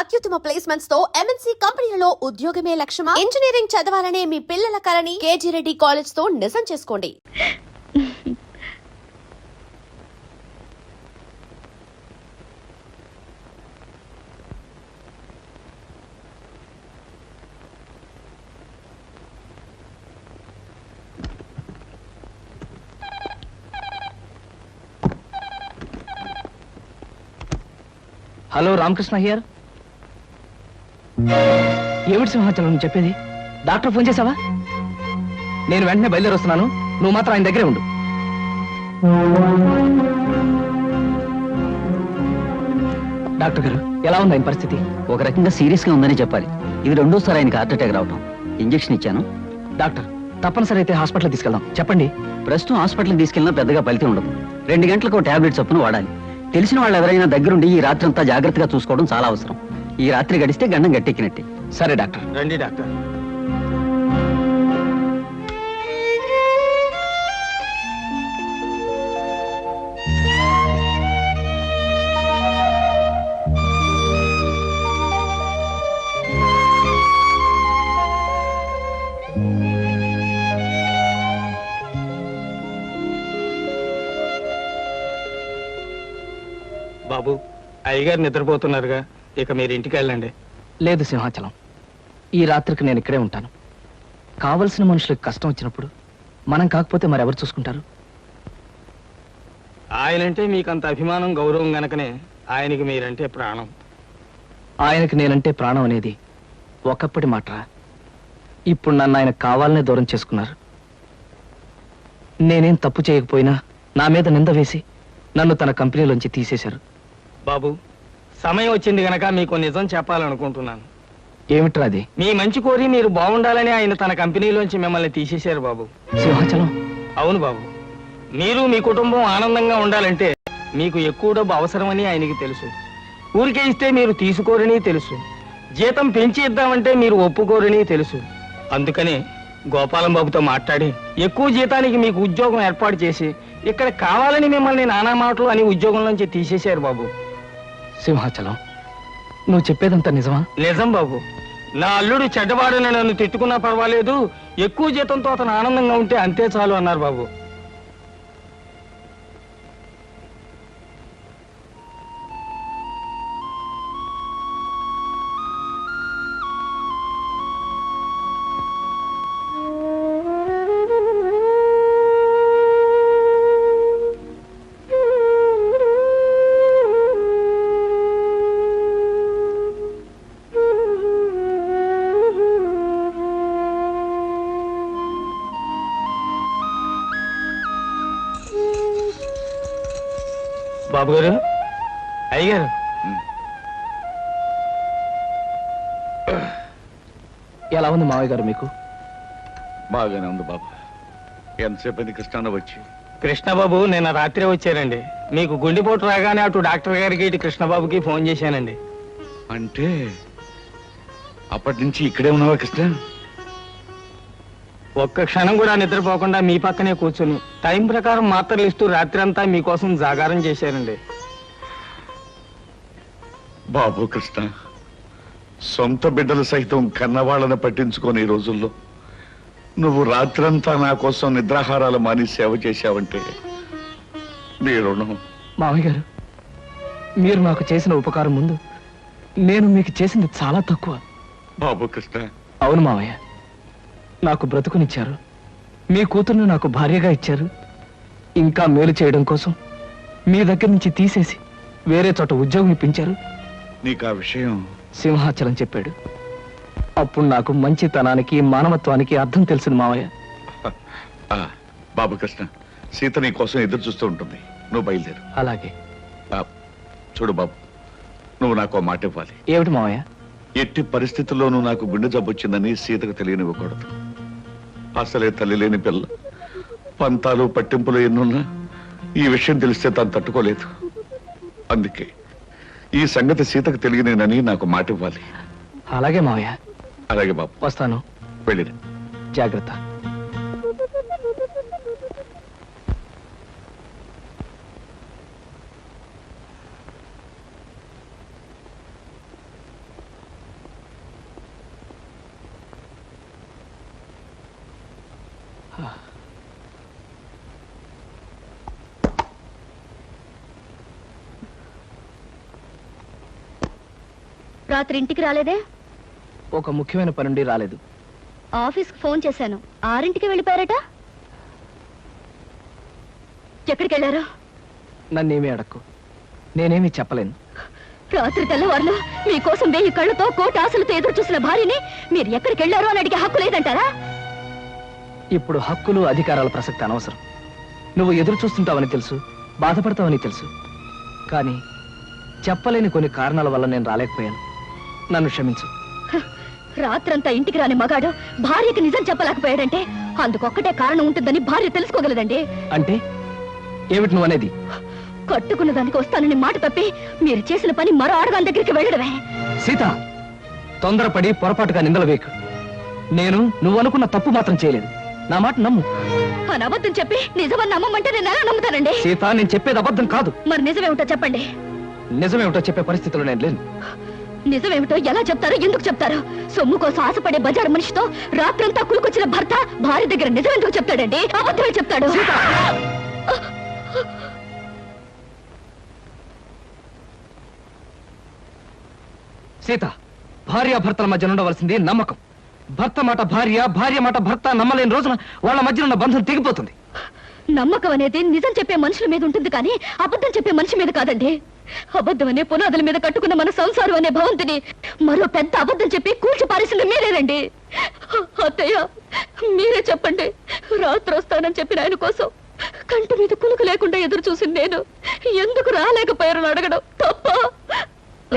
అత్యుత్తమ ప్లేస్మెంట్స్ తో ఎంఎన్సీ కంపెనీలలో ఉద్యోగమే లక్ష్యమా? ఇంజనీరింగ్ చదవాలనే మీ పిల్లల కలని కేజీ రెడ్డి కాలేజ్ తో నిజం చేసుకోండి. Hello Ramakrishna here. ఏమిటి సింహాచలం నువ్వు చెప్పేది? డాక్టర్ ఫోన్ చేసావా? నేను వెంటనే బయలుదేరి వస్తున్నాను, నువ్వు మాత్రం ఆయన దగ్గరే ఉండు. డాక్టర్ గారు, ఎలా ఉంది ఆయన పరిస్థితి? ఒక రకంగా సీరియస్ గా ఉందని చెప్పాలి. ఇది రెండోసారి ఆయనకి హార్ట్ అటాక్ రావటం. ఇంజెక్షన్ ఇచ్చాను. డాక్టర్, తప్పనిసరి అయితే హాస్పిటల్ తీసుకెళ్దాం. చెప్పండి. ప్రస్తుతం హాస్పిటల్కి తీసుకెళ్ళినా పెద్దగా ఫలితం ఉండదు. 2 గంటలకు టాబ్లెట్ చొప్పున వాడాలి. తెలిసిన వాళ్ళు ఎవరైనా దగ్గరుండి ఈ రాత్రి అంతా జాగ్రత్తగా చూసుకోవడం చాలా అవసరం. ఈ రాత్రి గడిస్తే గండం గట్టెక్కినట్టే. సరే డాక్టర్. రండి డాక్టర్. బాబు, అయ్యగారు నిద్రపోతున్నారుగా, ఇక మీరు ఇంటికి వెళ్ళండి. లేదు సింహాచలం, ఈ రాత్రికి నేను ఇక్కడే ఉంటాను. కావలసిన మనుషులకు కష్టం వచ్చినప్పుడు మనం కాకపోతే మరెవరు చూసుకుంటారు? ఆయనంటే మీకంత అభిమానం, గౌరవం గనకనే ఆయనకి మీరంటే ప్రాణం. ఆయనకి నేనంటే ప్రాణం అనేది ఒకప్పటి మాటరా. ఇప్పుడు నన్ను ఆయన కావాలనే దూరం చేసుకున్నారు. నేనేం తప్పు చేయకపోయినా నా మీద నింద వేసి నన్ను తన కంపెనీలోంచి తీసేశారు. బాబు, సమయం వచ్చింది గనక మీకు నిజం చెప్పాలనుకుంటున్నాను. ఏమిట్రా అది? మీ మంచి కోరి మీరు బాగుండాలని ఆయన తన కంపెనీలోంచి మిమ్మల్ని తీసేశారు బాబు. సింహాచలం. అవును బాబు, మీరు మీ కుటుంబం ఆనందంగా ఉండాలంటే మీకు ఎక్కువ డబ్బు అవసరమని ఆయనకి తెలుసు. ఊరికే ఇస్తే మీరు తీసుకోరని తెలుసు. జీతం పెంచి ఇద్దామంటే మీరు ఒప్పుకోరని తెలుసు. అందుకనే గోపాలం బాబుతో మాట్లాడి ఎక్కువ జీతానికి మీకు ఉద్యోగం ఏర్పాటు చేసి ఇక్కడ కావాలని మిమ్మల్ని నానా మాటలు అని ఉద్యోగంలోంచి తీసేశారు బాబు. సింహాచలం, నువ్వు చెప్పేదంతా నిజమా? నిజం బాబు. నా అల్లుడు చెడ్డవాడని నన్ను తిట్టుకున్నా పర్వాలేదు, ఎక్కువ జీతంతో అతను ఆనందంగా ఉంటే అంతే చాలు అన్నారు బాబు. బాబు గారు, అయ్యగారు, ఎలా ఉంది మావయ్య గారు మీకు? బాగానే ఉంది బాబు. ఎంతసేపు కృష్ణ వచ్చి? కృష్ణబాబు నిన్న రాత్రే వచ్చారండి. మీకు గుండెపోటు రాగానే అటు డాక్టర్ గారికి ఇటు కృష్ణబాబుకి ఫోన్ చేశానండి. అంటే అప్పటి నుంచి ఇక్కడే ఉన్నావా కృష్ణ? ఒక్క క్షణం కూడా నిద్రపోకుండా మీ పక్కనే కూర్చుని టైం ప్రకారం మాత్రలు ఇస్తూ రాత్రి అంతా మీకోసం జాగారం చేశారండి. బాబు కృష్ణ, సొంత బిడ్డలు సైతం కన్నవాళ్ళని పట్టించుకొని ఈ రోజుల్లో నువ్వు రాత్రంతా నా కోసం నిద్రాహారాలు మాని సేవ చేశావంటే నీ రుణం. మావయ్య గారు, మీరు నాకు చేసిన ఉపకారం ముందు నేను మీకు చేసింది చాలా తక్కువ. బాబు కృష్ణ. అవును మావయ్య, నాకు బ్రతుకునిచ్చారు, మీ కూతుర్ని నాకు భార్యగా ఇచ్చారు. ఇంకా మేలు చేయడం కోసం మీ దగ్గర నుంచి తీసేసి వేరే చోట ఉద్యోగం ఇప్పించారు. నీకు ఆ విషయం సింహాచలం చెప్పాడు. అప్పుడు నాకు మంచితనానికి మానవత్వానికి అర్థం తెలిసింది మావయ్య. బాబు కృష్ణ, సీత నీ కోసం ఎదురు చూస్తూ ఉంటుంది. నువ్వు బయలుదేరు. అలాగే. చూడు బాబు, నువ్వు నాకు మాట ఇవ్వాలి. ఏమిటి మావయ్య? ఎట్టి పరిస్థితుల్లోనూ నాకు గుండె జబ్బొచ్చిందని సీతకు తెలియనివ్వకూడదు. అసలే తల్లి లేని పిల్ల, పంతాలు పట్టింపులు ఎన్నున్నా ఈ విషయం తెలిస్తే తను తట్టుకోలేదు. అందుకే ఈ సంగతి సీతకు తెలియనేనని నాకు మాట ఇవ్వాలి. అలాగే మావయ్య. అలాగే బాబు, వస్తాను. వెళ్ళిరా. జాగ్రత్త. రాత్రి ఇంటికి రాలేదే? ఒక ముఖ్యమైన పని నుండి రాలేదు. ఆఫీస్కి ఫోన్ చేశాను, 6ంటికి వెళ్ళిపోయారట. ఎక్కడికి వెళ్ళారు? నన్నేమీ అడక్కు, నేనేమీ చెప్పలేను. రాత్రి తెల్లవారులు మీకోసం 1000 కళ్ళతో కోటి ఆశలతో ఎదురు చూసిన భార్యని మీరు ఎక్కడికి వెళ్ళారు అని అడిగే హక్కు లేదంటారా? ఇప్పుడు హక్కులు అధికారాల ప్రసక్తి అనవసరం. నువ్వు ఎదురు చూస్తుంటావని తెలుసు, బాధపడతావని తెలుసు. కానీ చెప్పలేని కొన్ని కారణాల వల్ల నేను రాలేకపోయాను. నన్ను క్షమించు. రాత్రంతా ఇంటికి రాని మగాడు భార్యకి నిజం చెప్పలేకపోయాడంటే అందుకొక్కటే కారణం ఉంటుందని భార్య తెలుసుకోగలదండి. అంటే ఏమిటి నువ్వు అనేది? కట్టుకున్న దానికి వస్తానని మాట తప్పి మీరు చేసిన పని మరో ఆడదాని దగ్గరికి వెళ్ళడమే. సీత, తొందరపడి పొరపాటుగా నిందలు వేకు. నేను నువ్వు అనుకున్న తప్పు మాత్రం చేయలేదు. నా మాట నమ్ము. అని అబద్ధం చెప్పి నిజమని నమ్మమంటే నేను ఎలా నమ్ముతానండి? సీత, నేను చెప్పేది అబద్ధం కాదు. మరి నిజమేమిటో చెప్పండి. నిజమేమిటో చెప్పే పరిస్థితిలో నేను లేను. నిజమేమిటో ఎలా చెప్తారో, ఎందుకు చెప్తారు? సొమ్ము కోసం ఆశపడే బజారు మనిషితో రాత్రంతా కులుకొచ్చిన భర్త భార్య దగ్గర నిజం ఎందుకు చెప్తాడండి? అబద్ధమే చెప్తాడు. సీత, భార్యాభర్తల మధ్య ఉండవలసింది నమ్మకం. భర్త మాట భార్య, భార్య మాట భర్త నమ్మలేని రోజున వాళ్ళ మధ్య ఉన్న బంధం తెగిపోతుంది. నమ్మకం అనేది నిజం చెప్పే మనుషుల మీద ఉంటుంది కానీ అబద్ధం చెప్పే మనిషి మీద కాదండి. అబద్ధం అనే పునాదుల మీద కట్టుకున్న మన సంసారం అనే భవంతిని మరో పెద్ద అబద్ధం చెప్పి కూల్చి పారేసింది మీరేనండి. అత్తయ్య, మీరే చెప్పండి. రాత్రి వస్తానని చెప్పిన ఆయన కోసం కంటి మీద కులుకు లేకుండా ఎదురు చూసింది నేను ఎందుకు రాలేకపోయారని అడగడం తప్ప?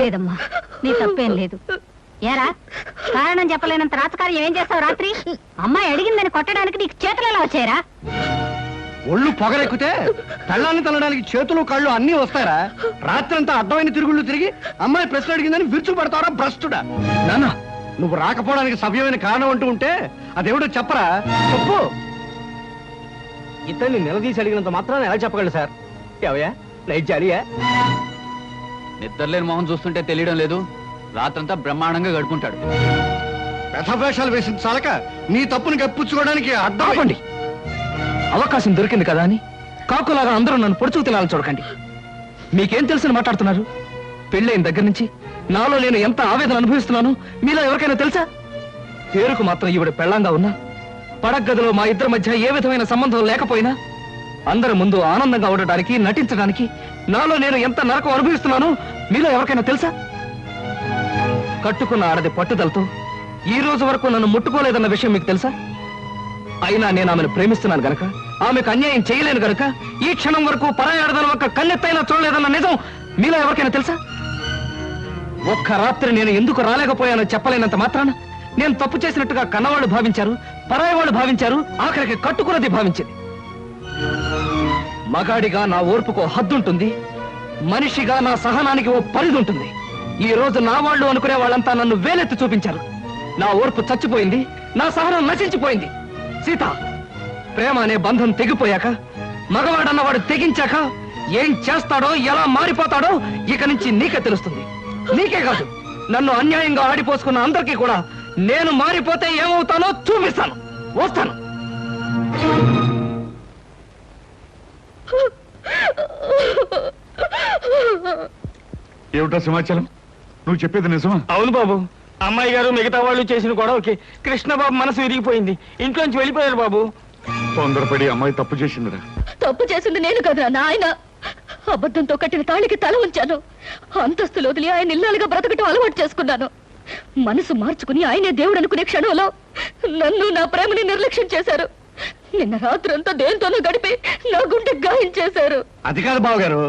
లేదమ్మా, నీ తప్పేం లేదు. ఏరా, కారణం చెప్పలేనంత రాజకార్యం ఏం చేస్తావు? రాత్రి అమ్మాయి అడిగిందని కొట్టడానికి నీకు చేతులు ఎలా వచ్చాయరా? ఒళ్ళు పొగరెక్కితే పెళ్ళాన్ని తల్లడానికి చేతులు కళ్ళు అన్నీ వస్తారా? రాత్రంతా అడ్డమైన తిరుగుళ్ళు తిరిగి అమ్మాయి ప్రశ్న అడిగిందని విరుచు పడతారా భ్రష్టుడా? నాన్న, నువ్వు రాకపోవడానికి సవ్యమైన కారణం అంటూ ఉంటే అదేమిటో చెప్పరా? చెప్పు. ఇతన్ని నిలదీసి అడిగినంత మాత్రాన్ని ఎలా చెప్పగలరు సార్? ఎవయా నైట్ జాలియా? నిద్రలేని మొహం చూస్తుంటే తెలియడం లేదు. రాత్రంతా బ్రహ్మాండంగా గడుపుంటాడు. వ్యధవేషాలు వేసిన చాలక నీ తప్పును కప్పించుకోవడానికి అడ్డం. ఆపండి. అవకాశం దొరికింది కదా అని కాకులాగా అందరూ నన్ను పొడుచుకు తినాలని చూడకండి. మీకేం తెలుసని మాట్లాడుతున్నారు? పెళ్ళైన దగ్గర నుంచి నాలో నేను ఎంత ఆవేదన అనుభవిస్తున్నాను మీలో ఎవరికైనా తెలుసా? పేరుకు మాత్రం ఈవిడ పెళ్ళంగా ఉన్నా, పడగదిలో మా ఇద్దరి మధ్య ఏ విధమైన సంబంధం లేకపోయినా అందరి ముందు ఆనందంగా ఉండడానికి, నటించడానికి నాలో నేను ఎంత నరకం అనుభవిస్తున్నానో మీలో ఎవరికైనా తెలుసా? కట్టుకున్న ఆడది పట్టుదలతో ఈ రోజు వరకు నన్ను ముట్టుకోలేదన్న విషయం మీకు తెలుసా? అయినా నేను ఆమెను ప్రేమిస్తున్నాను గనక, ఆమెకు అన్యాయం చేయలేను గనక ఈ క్షణం వరకు పరాయి ఆడదాని ఒక్క కన్నెత్తైనా చూడలేదన్న నిజం మీలో ఎవరికైనా తెలుసా? ఒక్క రాత్రి నేను ఎందుకు రాలేకపోయానో చెప్పలేనంత మాత్రాన నేను తప్పు చేసినట్టుగా కన్నవాళ్ళు భావించారు, పరాయి వాళ్ళు భావించారు, ఆఖరికి కట్టుకున్నది భావించింది. మగాడిగా నా ఓర్పుకో హద్దుంటుంది, మనిషిగా నా సహనానికి ఓ పరిధి ఉంటుంది. ఈ రోజు నా వాళ్ళు అనుకునే వాళ్ళంతా నన్ను వేలెత్తి చూపించారు. నా ఓర్పు చచ్చిపోయింది, నా సహనం నశించిపోయింది. సీత, ప్రేమ అనే బంధం తెగిపోయాక, మగవాడన్నవాడు తెగించాక ఏం చేస్తాడో, ఎలా మారిపోతాడో ఇక నుంచి నీకే తెలుస్తుంది. నీకే కాదు, నన్ను అన్యాయంగా ఆడిపోసుకున్న అందరికీ కూడా నేను మారిపోతే ఏమవుతానో చూపిస్తాను. వస్తాను. ఏమిటా సమాచారం? నువ్వు చెప్పేది నిజమా? అవును బాబు, అమ్మాయి గారు మిగతా వాళ్ళు చేసిన గొడవకి కృష్ణబాబు మనసు విరిగిపోయింది. ఇంట్లోంచి వెళ్ళిపోయారు బాబు. తొందరపడి అమ్మాయి తప్పు చేసిందిరా. తప్పు చేసింది నేను కదా నాయన. అబద్ధంతో కట్టిన తాళికి తల ఉంచాను. అంతస్తులు వదిలి ఆయన ఇల్లాలుగా బ్రతకటం అలవాటు చేసుకున్నాను. మనసు మార్చుకుని ఆయనే దేవుడు అనుకునే క్షణంలో నన్ను, నా ప్రేమని నిర్లక్ష్యం చేశారు. నిన్న రాత్రంతా దేంతోనూ గడిపి నా గుండె గాయం చేశారు. అది కాదు బావగారు,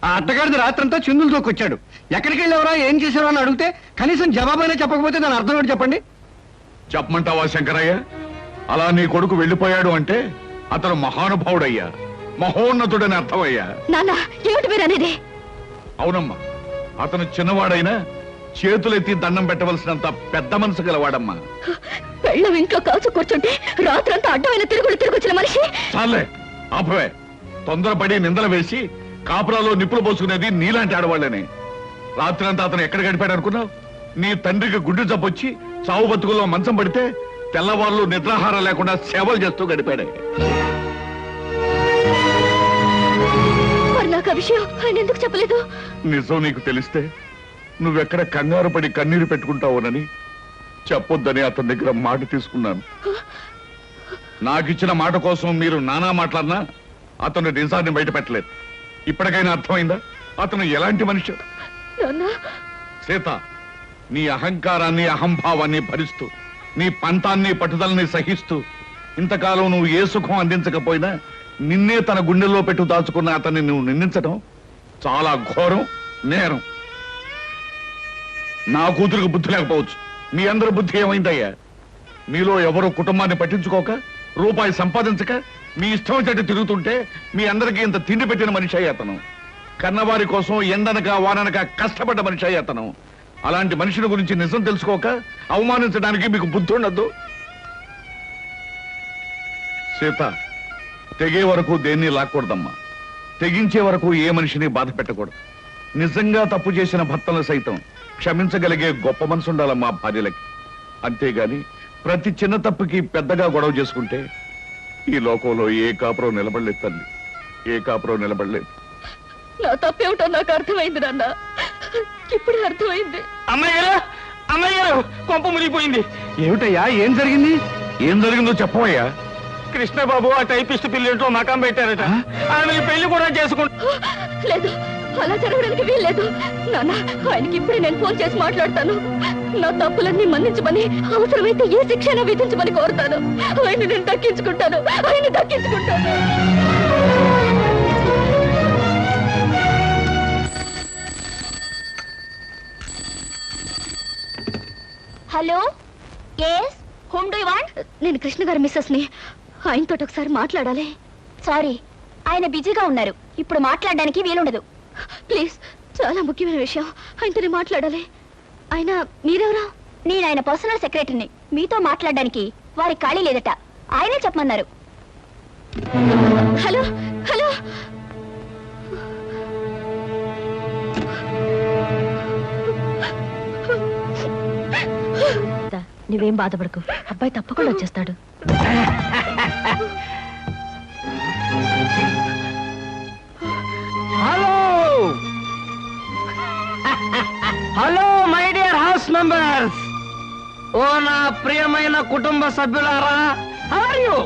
ఆ అత్తగారిది రాత్రంతా చిందులు తోకొచ్చాడు. ఎక్కడికి వెళ్ళేవరా, ఏం చేసేవరా అని అడిగితే కనీసం జవాబైనా చెప్పకపోతే దాని అర్థం ఏంటి చెప్పండి? చెప్పమంటావా శంకరయ్య? అలా నీ కొడుకు వెళ్ళిపోయాడు అంటే అతను మహానుభావుడయ్యా, మహోన్నతుడని అర్థమయ్యా. నాన్న, ఏమిటి మీరు అనేది? అవునమ్మా, అతను చిన్నవాడైనా చేతులెత్తి దండం పెట్టవలసినంత పెద్ద మనసు గలవాడమ్మా. పెళ్ళం ఇంట్లో కాచు కూర్చుంటే రాత్రంతా అడ్డమైన తిరుగులు తిరిగొచ్చిన మనిషి. చాలే, ఆపవే. తొందరపడి నిందలు వేసి కాపురాలో నిప్పులు పోసుకునేది నీలాంటి ఆడవాళ్ళని. రాత్రంతా అతను ఎక్కడ గడిపాడు అనుకున్నావు? నీ తండ్రికి గుండె జబ్బొచ్చి చావు బతుకుల్లో మంచం పడితే తెల్లవాళ్ళు నిద్రాహారం లేకుండా సేవలు చేస్తూ గడిపాడే. మరి నాకు ఆ విషయం ఆయన ఎందుకు చెప్పలేదు? నిజం నీకు తెలిస్తే నువ్వెక్కడ కంగారు పడి కన్నీరు పెట్టుకుంటావునని చెప్పొద్దని అతని దగ్గర మాట తీసుకున్నాను. నాకిచ్చిన మాట కోసం మీరు నానా మాట్లాడినా అతను నిజాన్ని బయట పెట్టలేదు. ఇప్పటికైనా అర్థమైందా అతను ఎలాంటి మనిషి? సీత, నీ అహంకారాన్ని అహంభావాన్ని భరిస్తూ నీ పంతాన్ని పట్టుదలని సహిస్తూ ఇంతకాలం నువ్వు ఏ సుఖం అందించకపోయినా నిన్నే తన గుండెల్లో పెట్టు దాచుకున్న అతన్ని నువ్వు నిందించడం చాలా ఘోరం, నేరం. నా కూతురికి బుద్ధి లేకపోవచ్చు, మీ అందరి బుద్ధి ఏమైందయ్యా? మీలో ఎవరో కుటుంబాన్ని పట్టించుకోక రూపాయి సంపాదించక మీ ఇష్టం చెట్టు తిరుగుతుంటే మీ అందరికీ ఇంత తిండి పెట్టిన మనిషి అయ్యి అతను. కన్నవారి కోసం ఎండనక వాననక కష్టపడ్డ మనిషి అయ్యి అతను. అలాంటి మనిషిని గురించి నిజం తెలుసుకోక అవమానించడానికి మీకు బుద్ధి ఉండద్దు. సీత, తెగే వరకు దేన్ని లాక్కూడదమ్మా. తెగించే వరకు ఏ మనిషిని బాధ పెట్టకూడదు. నిజంగా తప్పు చేసిన భర్తలు సైతం క్షమించగలిగే గొప్ప మనసు ఉండాలమ్మా భార్యలకి. అంతేగాని ప్రతి చిన్న తప్పుకి పెద్దగా గొడవ చేసుకుంటే ఈ లోకంలో ఏ కాపురం నిలబడలేదు తల్లి, ఏ కాపురం నిలబడలేదు. నా తప్పేమిటో నాకు అర్థమైంది నాన్న, ఇప్పుడే అర్థమైంది. అమ్మాయి గారు కొంప మునిగిపోయింది. ఏమిటయ్యా, ఏం జరిగింది? ఏం జరిగిందో చెప్పవయ్యా. కృష్ణబాబు ఆ టైపిస్ట్ పిల్లింట్లో మకాం పెట్టారట. ఆమె పెళ్లి కూడా చేసుకుంటా. లేదు, అలా జరగడానికి వీల్లేదు నాన్న. ఆయనకి ఇప్పుడే నేను ఫోన్ చేసి మాట్లాడతాను. నా తప్పులన్నీ మన్నించమని, అవసరమైతే ఏ శిక్షణ విధించమని కోరుతాను. ఆయన నేను దక్కించుకుంటాను, ఆయన దక్కించుకుంటాను. Hello, yes, home do you want? నేను కృష్ణ గారి మిస్సెస్ ని. ఆయనతో ఒకసారి మాట్లాడాలి. సారీ, ఆయన బిజీగా ఉన్నారు, ఇప్పుడు మాట్లాడడానికి వీలుండదు. ప్లీజ్, చాలా ముఖ్యమైన విషయం, ఆయనతోనే మాట్లాడాలి. ఆయన మీరెవరా? నేను ఆయన పర్సనల్ సెక్రటరీని. మీతో మాట్లాడడానికి వారికి ఖాళీ లేదట, ఆయనే చెప్పమన్నారు. హలో హలో, నువ్వేం బాధపడకు, అబ్బాయి తప్పకుండా వచ్చేస్తాడు. Hello hello my dear house members, ఓ నా ప్రియమైన కుటుంబ సభ్యులారా, హౌ ఆర్ యు?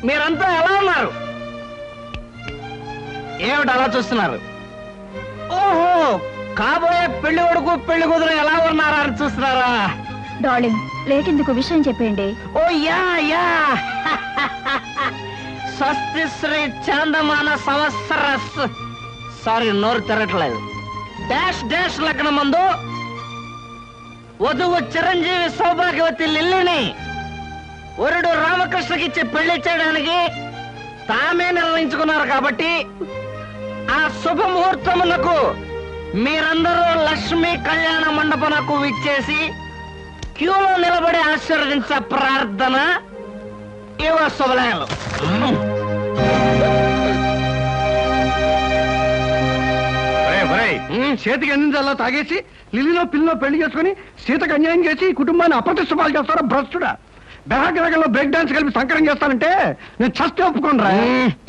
మీరంతా ఎలా ఉన్నారు? ఏమిటి అలా చూస్తున్నారు? ఓహో, కాబోయే పెళ్లి కొడుకు పెళ్లి కూతురు ఎలా ఉన్నారా అని చూస్తున్నారా? డార్లింగ్, లేట్ ఎందుకు, విషయం చెప్పండి. ఓ యా యా స్వస్తి శ్రీ చాందమాన సంవత్సరస్, సారీ నోరు తిరగట్లేదు, డాష్ డాష్ లగ్నం ముందు వధువు చిరంజీవి సౌభాగ్యవతి లిల్లిని వరుడు రామకృష్ణకిచ్చి పెళ్లి చేయడానికి తామే నిర్ణయించుకున్నారు. కాబట్టి ఆ శుభముహూర్తమునకు మీరందరూ లక్ష్మీ కళ్యాణ మండపమునకు విచ్చేసి క్యూలో నిలబడి ఆశీర్వదించే ప్రార్థన ఇవ శుభలేలు. చేతికి అందించాలా తాగేసి లిల్లిలో పిల్లలో పెళ్లి చేసుకుని సీతకు అన్యాయం చేసి ఈ కుటుంబాన్ని అప్రతిష్ట పాలు చేస్తారా భ్రష్టుడా? బెహగ్రగంలో బ్రేక్ డాన్స్ కలిపి సంకరం చేస్తానంటే నేను చస్తే ఒప్పుకోనరా.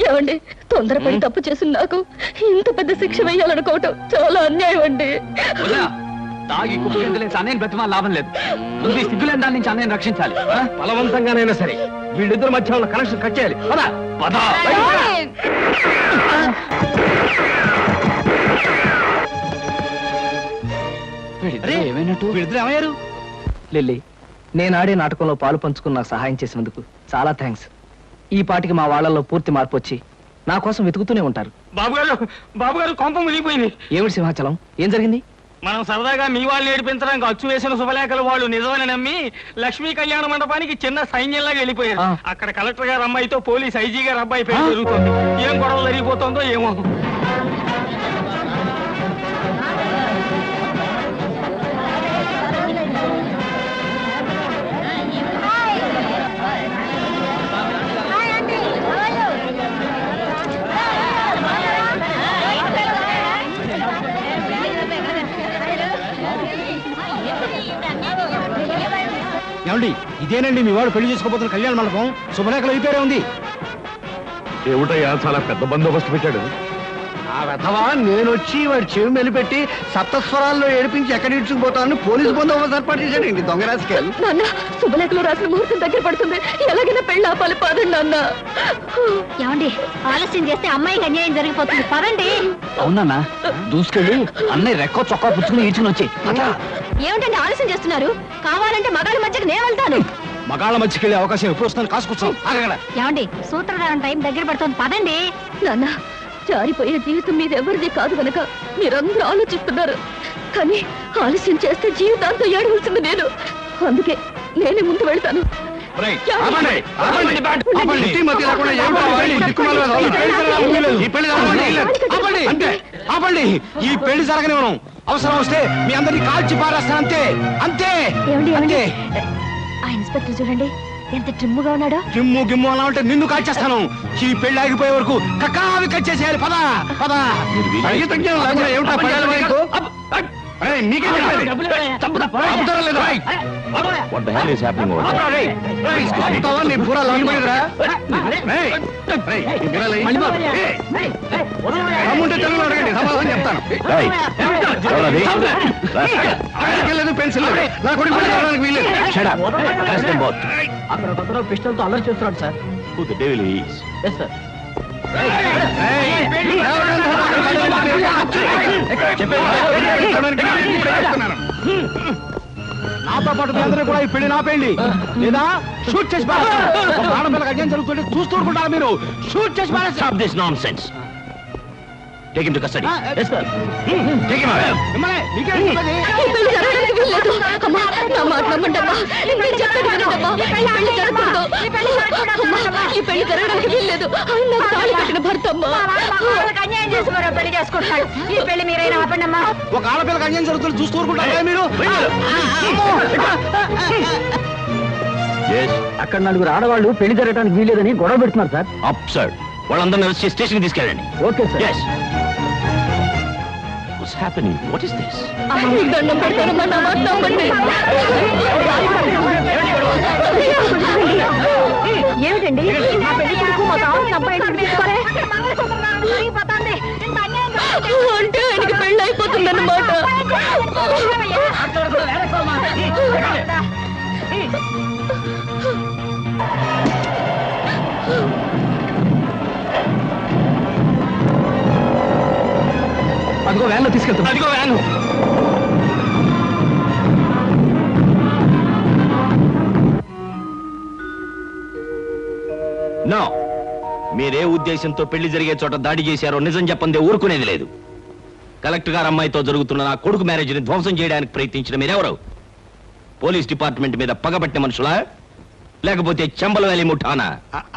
ఏమండి, తొందరపడి తప్పు చేసి నాకు ఇంత పెద్ద శిక్ష వేయాలనుకోవటం చాలా అన్యాయం అండి. తాగి కుప్పలేని అన్నయ్యని బ్రతిమాల లాభం లేదు. నువ్వు ఈ సిగ్గులేని దాని నుంచి అన్నయ్యని రక్షించాలి. బలవంతంగానైనా సరే వీళ్ళిద్దరు మధ్య ఉన్న కనెక్షన్ కట్ చేయాలి. పద, పద. వీళ్ళిద్దరు ఏమయ్యారు? లిల్లీ, నేను ఆడే నాటకంలో పాలు పంచుకుని నాకు సహాయం చేసినందుకు చాలా థ్యాంక్స్. ఈ పాటికి మా వాళ్ళలో పూర్తి మార్పు వచ్చి నా కోసం వెతుకుతూనే ఉంటారు. బాబు గారు కొంప మునిగిపోయింది. ఏమిటి సింహాచలం, ఏం జరిగింది? మనం సరదాగా మీ వాళ్ళు ఏడిపించడానికి అచ్చు వేసిన శుభలేఖలు వాళ్ళు నిజమని నమ్మి లక్ష్మీ కళ్యాణ మండపానికి చిన్న సైన్యంలాగా వెళ్ళిపోయారు. అక్కడ కలెక్టర్ గారు అమ్మాయితో పోలీస్ ఐజీ గారు అబ్బాయి పేరు జరుగుతుంది. ఏం గొడవ జరిగిపోతుందో ఏమో. ఏమండి, ఇదేనండి మీ వాడు పెళ్లి చేసుకోబోతున్న కళ్యాణ మండపం. శుభలేఖలు అయిపోయారే ఉంది. ఏమిటయ్యా, చాలా పెద్ద బందోబస్తు పెట్టాడు. ఆ వెధవా నేను వచ్చి వాడి చెవి మెలిపెట్టి సప్తస్వరాల్లో ఏడిపించి ఎక్కడ ఇడ్చుకుపోతాను పోలీసు బందోబస్తు ఏర్పాటు చేశాడండి దొంగ రాజకీయాలు. నాన్న శుభలేఖలో రాసిన ముహూర్తం దగ్గర పడుతుంది, ఎలాగైనా పెళ్ళి ఆపాలి, పదండి నాన్న. ఏమండి ఆలస్యం చేస్తే అమ్మాయికి అన్యాయం జరిగిపోతుంది, పదండి. అవునన్నా దూసుకెళ్ళి అన్నయ్య రెక్కో చొక్కా పుచ్చుకుని ఈడ్చుకుని వచ్చి ఏమిటండి ఆలస్యం చేస్తున్నారు? కావాలంటే మగాళ్ళ మధ్యకి నేను వెళ్తాను. మగాళ్ళ మధ్యకి వెళ్ళే అవకాశం ఎప్పుడు వస్తుంది? కాసుకొచ్చాం అక్కడ. ఏమండి సూత్రధారణ టైం దగ్గర పడుతుంది, పదండి. నాన్న జారిపోయే జీవితం మీద ఎవరిది కాదు కనుక మీరందరూ ఆలోచిస్తున్నారు, కానీ ఆలస్యం చేస్తే జీవితాంతం ఏడవలసింది నేను. అందుకే నేనే ముందు వెళ్తాను. ఆపండి, ఈ పెళ్లి జరగనివ్వను. అవసరం వస్తే మీ అందరినీ కాల్చి పారేస్తాను, అంతే అంతే. ఏమండి అంతే. ఆ ఇన్స్పెక్టర్ చూడండి ఎంత ట్రిమ్ముగా ఉన్నాడో. గిమ్ము గిమ్ము అలా ఉంటే నిన్ను కాల్చేస్తాను. ఈ పెళ్లి ఆగిపోయే వరకు కక్కావి కచ్చేసేయాలి. పద పద. ఏమిటా పదాలు వైపు? ఏయ్, మీకేం చెప్పాలి? చంపుతారా లేదా? What the hell is happening over there? చంపుతావా? నీ బుర్ర లాగబోయేదిరా? ఏయ్, ఏయ్, ఈ బుర్రలు ఏయ్. అమ్ముంటే తెలుగులో అడగండి, సమాధానం చెప్తాను. ఎవరది? ఆయనకి లేదు, పెన్సిల్ లేదు. నా కొడుకు పెళ్లి చేయడానికి వీల్లేదు. Shut up. Arrest them both. అక్కడ ఒకరు పిస్టల్ తో అల్లరి చేస్తున్నాడు sir. Who the devil he is? Yes sir. నాతో పాటు మీ అందరూ కూడా ఈ పెళ్లి నాపేయండి, లేదా షూట్ చేసి పారేస్తాను. ఒక ఆడపిల్లకి అన్యాయం జరుగుతుంటే చూస్తూ ఊరుకుంటారా మీరు? షూట్ చేసి పారేస్తాను. Stop this nonsense. Take him to custody. Yes sir. Take him away. మిమ్మల్ని మీకేం చెప్పేది? ఈ పెళ్లి జరగడానికి వీల్లేదు. అమ్మా నా మాట నమ్మండమ్మా, నేను చెప్పేది వినండమ్మా. ఈ పెళ్లి జరగకూడదు. అమ్మా, ఈ పెళ్లి జరగడానికి వీల్లేదు. ఆయన నాకు తాళి కట్టిన భర్త అమ్మా. అన్యాయం చేసి మరో పెళ్లి చేసుకుంటాడు. ఈ పెళ్లి మీరైనా ఆపండమ్మా. ఒక ఆడపిల్లకి అన్యాయం జరుగుతుంది చూస్తూ ఊరుకుంటారా మీరు? Yes. అక్కడ నలుగురు ఆడవాళ్ళు పెళ్లి జరగడానికి వీలేదని గొడవ పెడుతున్నారు సార్. Absurd. వాళ్ళందరినీ అరెస్ట్ చేసి స్టేషన్కి తీసుకెళ్ళండి. Okay sir. Yes. What's happening? What is this? అమ్మా, మీకు దండం పెడతానమ్మా, నా మాట నమ్మండి. ఏమిటండి మా పెళ్లి కొడుకు మా తాను అబ్బాయి తీసుకోరే అంటే ఆయనకి పెళ్లి అయిపోతుందన్నమాట. అదిగో వ్యాన్ లో తీసుకెళ్తాం. అదిగో వ్యాను. No. మీరే ఉద్దేశంతో పెళ్లి జరిగే చోట దాడి చేశారో నిజం చెప్పందే ఊరుకునేది లేదు. కలెక్టర్ గారు అమ్మాయితో జరుగుతున్న నా కొడుకు మ్యారేజ్ని ధ్వంసం చేయడానికి ప్రయత్నించిన మీరెవరు? పోలీస్ డిపార్ట్మెంట్ మీద పగబట్టిన మనుషులా, లేకపోతే చెంబల వ్యాలీ ముఠానా?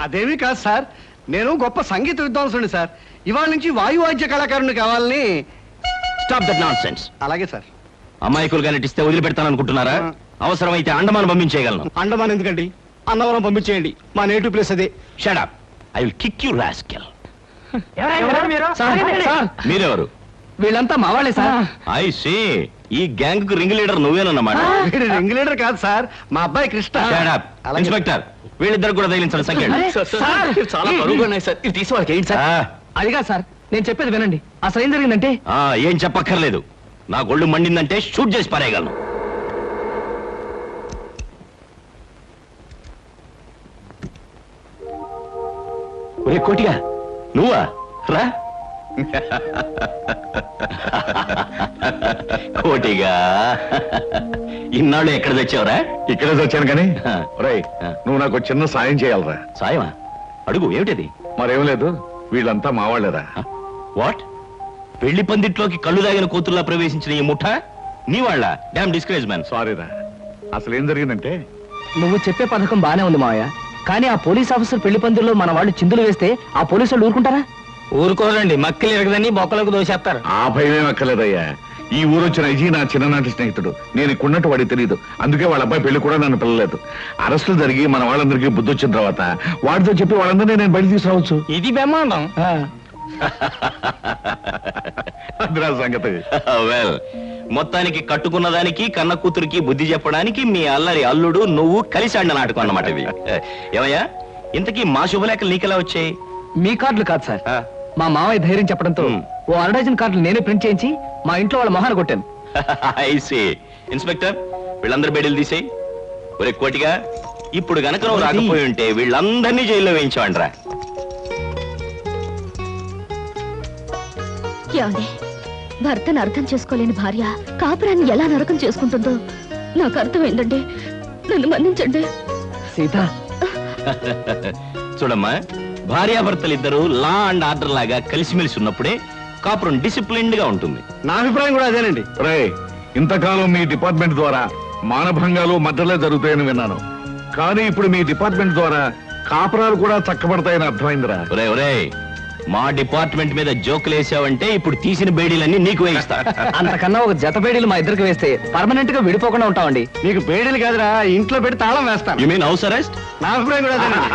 అదేమీ కాదు సార్, నేను గొప్ప సంగీత విద్వాంసుని సార్. ఇవాళ నుంచి వాయువాద్య కళాకారుని కావాలని. Stop that nonsense. అలాగే సార్. అమాయకులుగా నటిస్తే వదిలిపెడతాననుకుంటున్నారా? అవసరమైతే అండమాన్ పంపించేయగలను. అండమాన్ ఎందుకండి, అన్నవరం పంపించేయండి, మా నేటివ్ ప్లేస్ అదే. Shut up. I will kick you rascal. Sir, మీరెవరు? వీళ్ళంతా మా వాళ్ళే సార్. I see. ఈ గ్యాంగ్ కు రింగ్ లీడర్ నువ్వేనన్నమాట. వీడు రింగ్ లీడర్ కాదు సార్, మా అబ్బాయి కృష్ణ. Shut up. అలాగే. ఇన్స్పెక్టర్, వీళ్ళిద్దరు కూడా తగిలించండి సంఖ్య. చాలా బరువుగా ఉన్నాయి సార్, ఇది తీసి వాళ్ళకి ఏంటి సార్? అదిగా సార్, నేను చెప్పేది వినండి. అసలు ఏం జరిగిందంటే ఏం చెప్పక్కర్లేదు. నా గొళ్ళు మండిందంటే షూట్ చేసి పారేయగలను. ఒరే కోటిగా, నువ్వా? రా. కోటిగా, ఇన్నాళ్ళు ఎక్కడ తెచ్చావురా? ఇక్కడే వచ్చాను కానీ రేయ్, నువ్వు నాకు చిన్న సాయం చేయాలరా. సాయమా? అడుగు, ఏమిటది? మరేం లేదు, వీళ్ళంతా మావాళ్ళేరా. వాట్? పెళ్లి పందిట్లోకి కళ్ళు దాగిన కూతుర్లా ప్రవేశించిన ఈ ముఠ నీ వాళ్ళ? Damn discourage man. సారీరా, అసలు ఏం జరిగిందంటే నువ్వు చెప్పే పథకం బానే ఉంది మావయ్య, కానీ ఆ పోలీస్ ఆఫీసర్ పెళ్లి పందిరిలో మన వాళ్ళు చిందులు వేస్తే ఆ పోలీసు వాళ్ళు ఊరుకుంటారా? ఊరుకోరండి, మక్కలు ఎరగదని బొక్కలకు దోసేస్తారు. ఆ భయమేం అక్కర్లేదయ్యా. ఈ ఊరొచ్చిన అజీ నా చిన్ననాటి స్నేహితుడు. నేను ఇక్కడున్నట్టు వాడికి తెలియదు. అందుకే వాళ్ళ అబ్బాయి పెళ్లి కూడా నన్ను పిల్లలేదు. అరెస్టులు జరిగి మన వాళ్ళందరికీ బుద్ధి వచ్చిన తర్వాత వాడితో చెప్పి వాళ్ళందరినీ నేను బయట తీసుకురావచ్చు. ఇది బ్రహ్మాండం. అదిరా సంగతి. వెల్, మొత్తానికి కట్టుకున్న దానికి కన్న కూతురికి బుద్ధి చెప్పడానికి మీ అల్లరి అల్లుడు నువ్వు కలిసి ఆడిన నాటకం అన్నమాట ఇది. ఏమయ్యా, ఇంతకీ మా శుభలేఖలు నీకెలా వచ్చాయి? మీ కార్డులు కాదు సార్, మా మావయ్య ధైర్యం చెప్పడంతో ఓ అరడజన్ కార్డులు నేనే ప్రింట్ చేయించి మా ఇంట్లో వాళ్ళ మొహాన్ని కొట్టాను. ఐసీ ఇన్స్పెక్టర్ వీళ్ళందరూ బెడీలు తీసేయి. ఒరే కోటిగా, ఇప్పుడు గనక నువ్వు రాకపోయి ఉంటే వీళ్ళందరినీ జైల్లో వేయించావండ్రా. ఏమండి, భర్తను అర్థం చేసుకోలేని భార్య కాపురాన్ని ఎలా నరకం చేసుకుంటుందో నాకు అర్థమైందండి. నన్ను మన్నించండి. సీత, చూడమ్మా, భార్యాభర్తలిద్దరూ లా అండ్ ఆర్డర్ లాగా కలిసిమెలిసి ఉన్నప్పుడే కాపురం డిసిప్లిన్డ్ గా ఉంటుంది. నా అభిప్రాయం కూడా అదేనండి. రే, ఇంతకాలం మీ డిపార్ట్మెంట్ ద్వారా మానభంగాలు మద్దలే జరుగుతాయని విన్నాను, కానీ ఇప్పుడు మీ డిపార్ట్మెంట్ ద్వారా కాపురాలు కూడా చక్కబడతాయని అర్థమైందిరా. ఒరే ఒరే, మా డిపార్ట్మెంట్ మీద జోకులు వేసావంటే ఇప్పుడు తీసిన బేడీలన్నీ నీకు వేయిస్తా. అంతకన్నా ఒక జత బేడీలు మా ఇద్దరికి వేస్తే పర్మనెంట్ గా విడిపోకుండా ఉంటామండి. నీకు బేడీలు కాదురా, ఇంట్లో పెట్టి తాళం వేస్తాను. You mean house arrest? నా అభిప్రాయం కూడా అదేనండి.